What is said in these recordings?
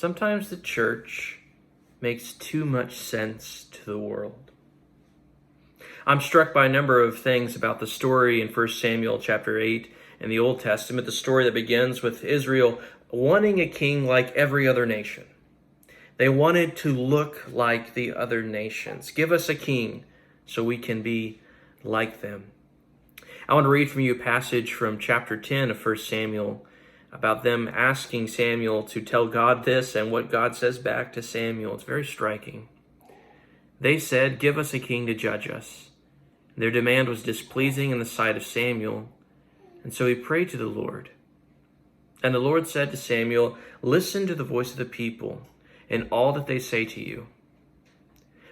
Sometimes the church makes too much sense to the world. I'm struck by a number of things about the story in 1 Samuel chapter 8 in the Old Testament, the story that begins with Israel wanting a king like every other nation. They wanted to look like the other nations. Give us a king so we can be like them. I want to read from you a passage from chapter 10 of 1 Samuel about them asking Samuel to tell God this and what God says back to Samuel. It's very striking. They said, "Give us a king to judge us." Their demand was displeasing in the sight of Samuel, and so he prayed to the Lord. And the Lord said to Samuel, "Listen to the voice of the people and all that they say to you.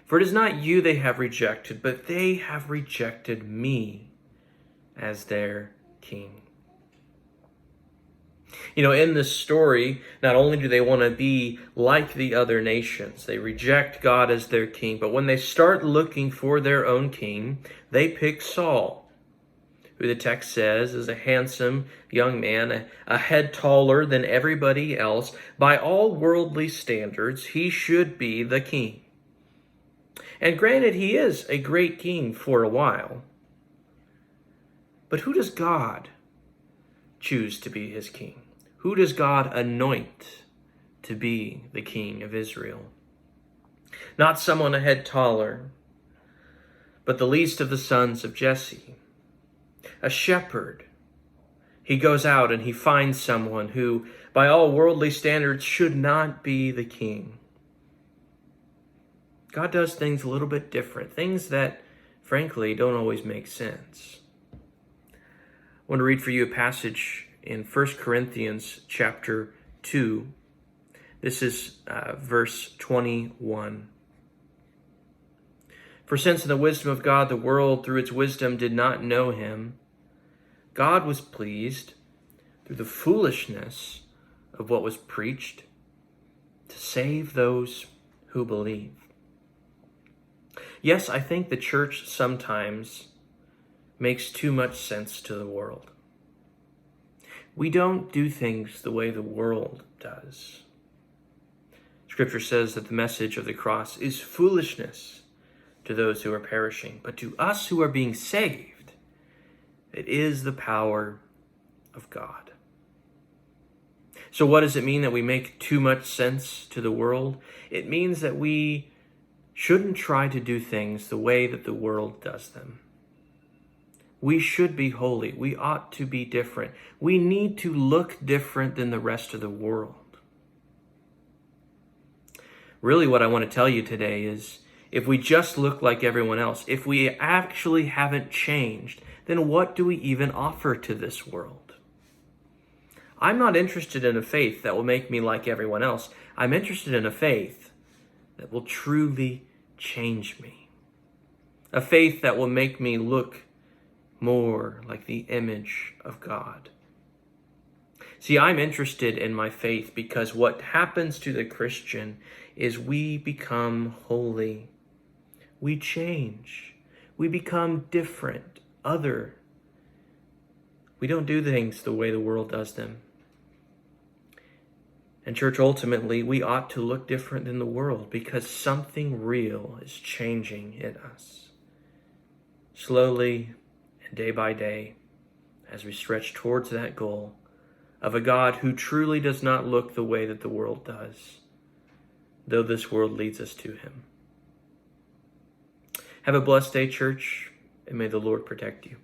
For it is not you they have rejected, but they have rejected me as their king." You know, in this story, not only do they want to be like the other nations, they reject God as their king, but when they start looking for their own king, they pick Saul, who the text says is a handsome young man, a head taller than everybody else. By all worldly standards, he should be the king. And granted, he is a great king for a while. But who does God choose to be his king? Who does God anoint to be the king of Israel? Not someone a head taller, but the least of the sons of Jesse, a shepherd. He goes out and he finds someone who, by all worldly standards, should not be the king. God does things a little bit different, things that, frankly, don't always make sense. I want to read for you a passage in 1 Corinthians chapter 2. This is verse 21. "For since in the wisdom of God the world through its wisdom did not know him, God was pleased through the foolishness of what was preached to save those who believe." Yes, I think the church sometimes makes too much sense to the world. We don't do things the way the world does. Scripture says that the message of the cross is foolishness to those who are perishing, but to us who are being saved, it is the power of God. So what does it mean that we make too much sense to the world? It means that we shouldn't try to do things the way that the world does them. We should be holy. We ought to be different. We need to look different than the rest of the world. Really, what I want to tell you today is, if we just look like everyone else, if we actually haven't changed, then what do we even offer to this world? I'm not interested in a faith that will make me like everyone else. I'm interested in a faith that will truly change me. A faith that will make me look more like the image of God. See, I'm interested in my faith because what happens to the Christian is we become holy. We change. We become different, other. We don't do things the way the world does them. And church, ultimately, we ought to look different than the world because something real is changing in us. Slowly, day by day, as we stretch towards that goal of a God who truly does not look the way that the world does, though this world leads us to him. Have a blessed day, church, and may the Lord protect you.